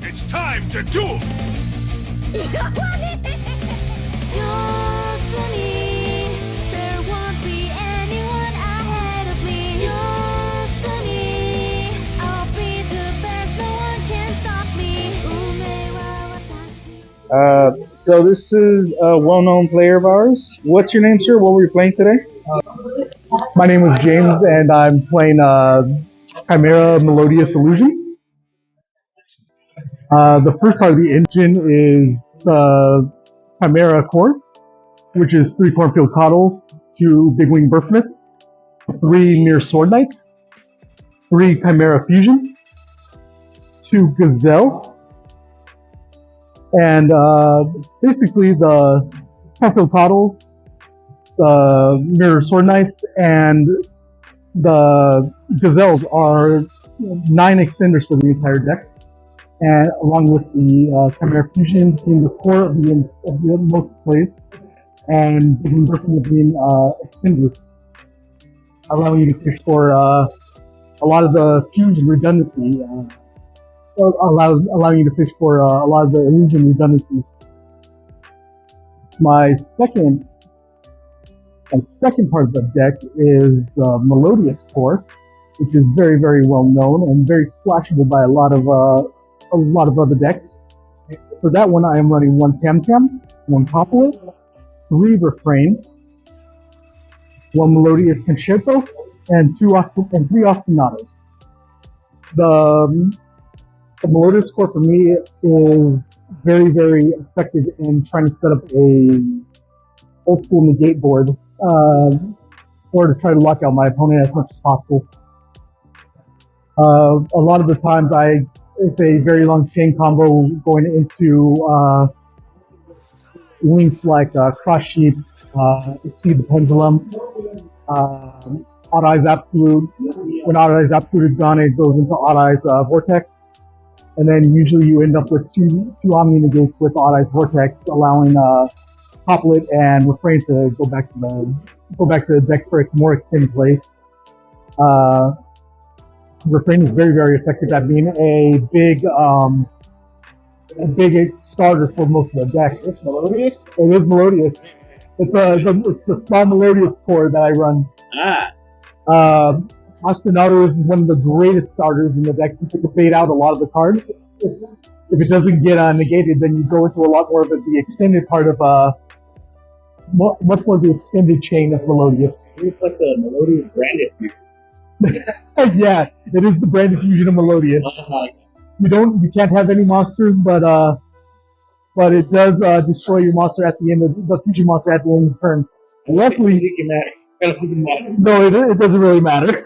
It's time to duel! There won't be anyone ahead of me. I'll be the best, no one can stop me. So this is a well-known player of ours. What's your name, sir? What were you playing today? My name is James, and I'm playing Chimera Melodious Illusion. The first part of the engine is the Chimera core, which is 3 Cornfield Coddles, 2 Big Wing Burfmits, 3 Mere Sword Knights, 3 Chimera Fusion, 2 Gazelle, and basically the Cornfield Coddles, the Mirror Sword Knights, and the Gazelles are 9 extenders for the entire deck, and along with the Chimera Fusion being the core of the most plays, and Big Wing Burfmit being extenders, allowing you to fish for a lot of the fusion redundancy, allowing you to fish for a lot of the illusion redundancies. My second part of the deck is the Melodious core, which is very, very well known and very splashable by a lot of other decks. For that one, I am running 1 Tam Tam, 1 Couplet, 3 Refrain, 1 Melodious Concerto, and 3 Ostinatos. The Melodious core for me is very, very effective in trying to set up a old school negate board, or to try to lock out my opponent as much as possible. A lot of the times it's a very long chain combo going into links like Cross Sheep, Exceed the Pendulum, Odd Eyes Absolute. When Odd Eyes Absolute is gone, it goes into Odd Eyes Vortex. And then usually you end up with two Omni Negates with Odd Eyes Vortex, allowing Couplet and Refrain to go back to the deck for more extended plays. Refrain is very, very effective at being a big starter for most of the deck. It's Melodious? It is Melodious. It's the small Melodious core that I run. Ostinato is one of the greatest starters in the deck since it can bait out a lot of the cards. If it doesn't get negated, then you go into a lot more of the extended part of much more of the extended chain of Melodious. It's like the Melodious branded fusion. Yeah, it is the branded fusion of Melodious. You can't have any monsters, but it does destroy your monster at the end of the fusion monster at the end of the turn. Luckily, no, it doesn't really matter.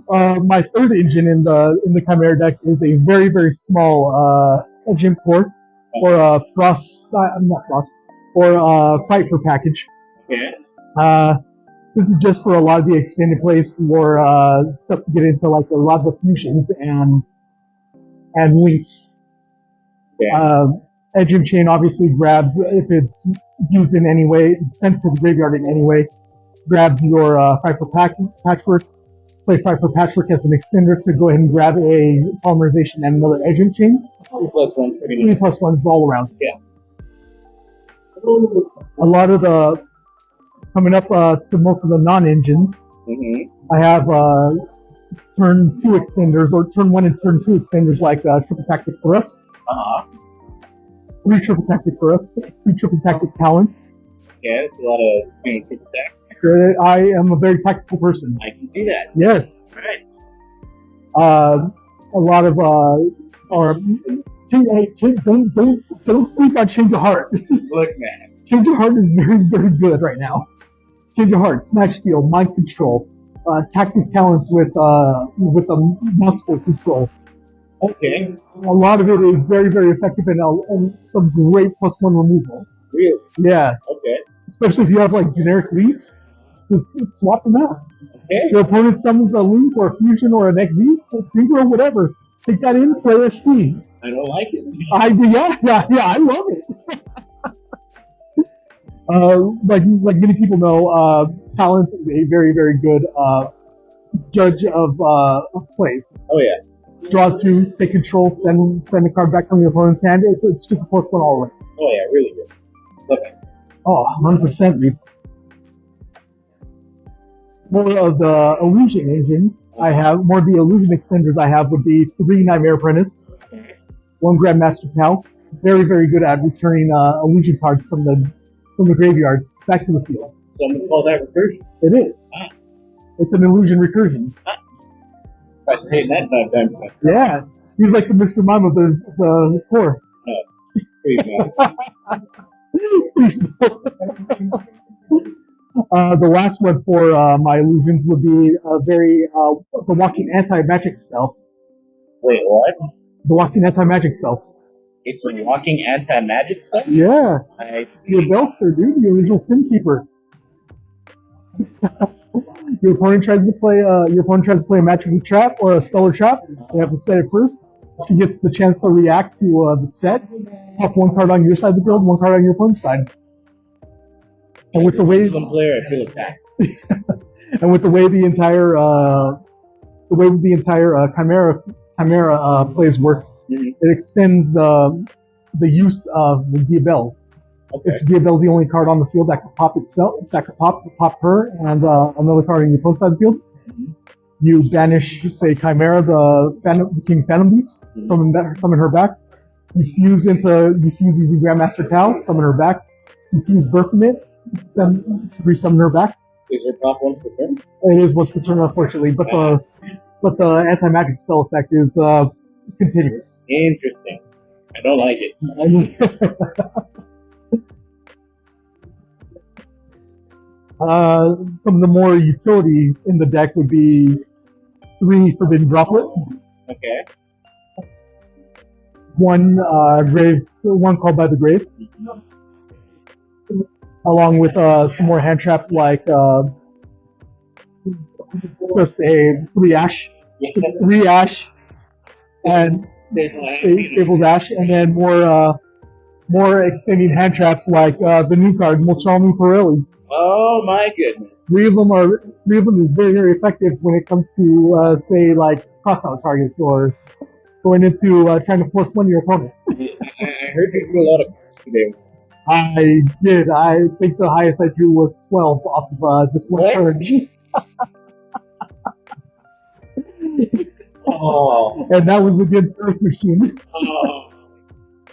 My third engine in the Chimera deck is a very, very small engine core, or Fight for package. Yeah. This is just for a lot of the extended plays for stuff to get into like a lot of the fusions and links. Yeah. Engine Chain obviously grabs, if it's used in any way, sent to the graveyard in any way, grabs your Fight for Patchwork, play Fight for Patchwork as an extender to go ahead and grab a Polymerization and another Engine Chain. 3+1. 3+1s all around. Yeah. A lot of the, coming up to most of the non-engines, I have turn 2 extenders, or turn 1 and turn 2 extenders like Triple Tactic Thrust. 3 Triple Tactic Thrust, 2 Triple Tactic Talents. Yeah, it's a lot of triple attack. I am a very tactical person. I can see that. Yes. Right. A lot of don't sleep on Change of Heart. Look, man. Change of Heart is very, very good right now. Change of Heart, Snatch Steal, Mind Control, Tactic Talents with a monster control. Okay. A lot of it is very, very effective and some great +1 removal. Really? Yeah. Okay. Especially if you have like generic leads, just swap them out. Okay. Your opponent summons a link or a fusion or an XZ, a synchro, whatever. Take that in, play SP. I don't like it. Yeah, I love it. Like many people know, Talents is a very, very good judge of plays. Oh yeah. draw 2, take control, send the card back from your opponent's hand. It's just a +1 all the way. Oh yeah, really good. Love it. Oh, 100%, dude. More of the illusion engines I have, more of the illusion extenders I have would be 3 Nightmare Apprentice, 1 Grandmaster Tau. Very, very good at returning illusion cards from the graveyard back to the field. Someone call that recursion. It is. It's an illusion recursion. I was saying that 9 times. Yeah, he's like the Mr. Mime of the core. Pretty bad. Please no. The last one for my illusions would be the walking anti-magic spell. Wait, what? The walking anti-magic spell. It's a walking anti-magic stuff? Yeah, I the Belster, dude, the original Sim Keeper. Your opponent tries to play a magical trap or a spell or trap. You have to set it first. She gets the chance to react to the set. Pop 1 card on your side of the field, 1 card on your opponent's side. And with the way player, I feel attacked. and with the way the entire Chimera plays work, it extends the use of the Diabelle. Okay. If Diabelle's the only card on the field that could pop itself, that could pop her, and another card on your opponent's side of the field, you banish, say, Chimera, the King Phantom Beast, summon her back. You fuse using Grandmaster Tau, summon her back. You fuse Birthmint, resummon her back. Is it top 1 per turn? It is once per turn, unfortunately, but the anti-magic spell effect is continuous. Interesting. I don't like it. Some of the more utility in the deck would be 3 Forbidden Droplet, Okay. 1 Called by the Grave, along with some more hand traps like just a 3 Ash, and Staples Ash, and then more extending hand traps like the new card Molchalmi Pirelli. Oh my goodness. 3 of them is very, very effective when it comes to say like crossout targets or going into trying to +1 your opponent. I heard you drew a lot of cards today. I did. I think the highest I drew was 12 off of just 1 turn. Oh. And that was against Earth Machine. Oh.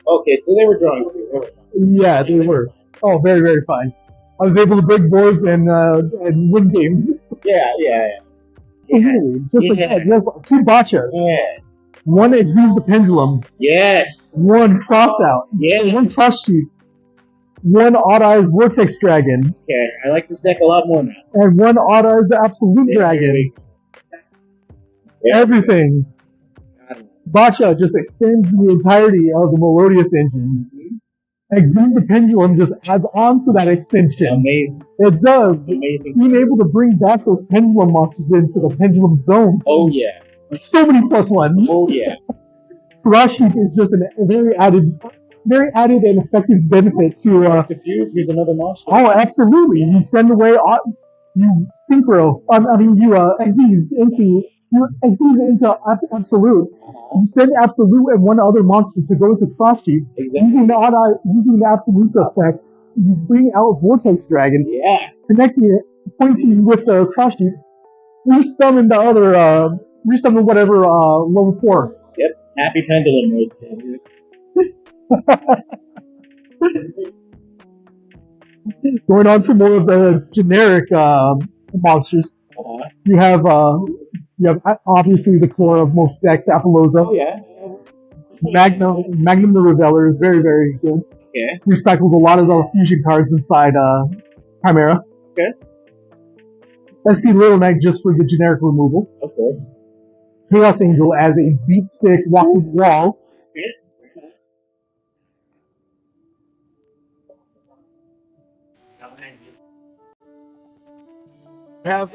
Okay, so they were drawing too. Yeah, they were. Oh, very, very fine. I was able to break boards and win games. Yeah. Absolutely. Just like that. Yes, 2 botchas. Yes. 1 Exudes the Pendulum. Yes. 1 Crossout. Yes. 1 Cross Sheet. 1 Odd Eyes Vortex Dragon. Okay, I like this deck a lot more now. And 1 Odd Eyes Absolute Dragon. Yeah. Everything. Botcha just extends the entirety of the Melodious engine. Exude the Pendulum just adds on to that extension. Amazing. It does. Amazing. Being able to bring back those Pendulum monsters into the Pendulum Zone. Oh yeah. So many +1s. Oh yeah. Rashi is just a very added and effective benefit to. Confused. Here's another monster. Oh, absolutely. You send away, you synchro. You exceed into absolute. You send absolute and 1 other monster to go into cross sheet. Exactly. Using the absolute effect, you bring out Vortex Dragon. Yeah. Connecting it, pointing with the cross sheet. Resummon whatever level 4. Yep. Happy Pendulum mode. Going on to more of the generic monsters. You have obviously the core of most decks, Apollosa. Oh yeah. Magnum the Reveller is very, very good. Okay. Recycles a lot of the fusion cards inside Chimera. Okay. SP Little Knight just for the generic removal. Of course. Chaos Angel as a beat stick walking wall. Have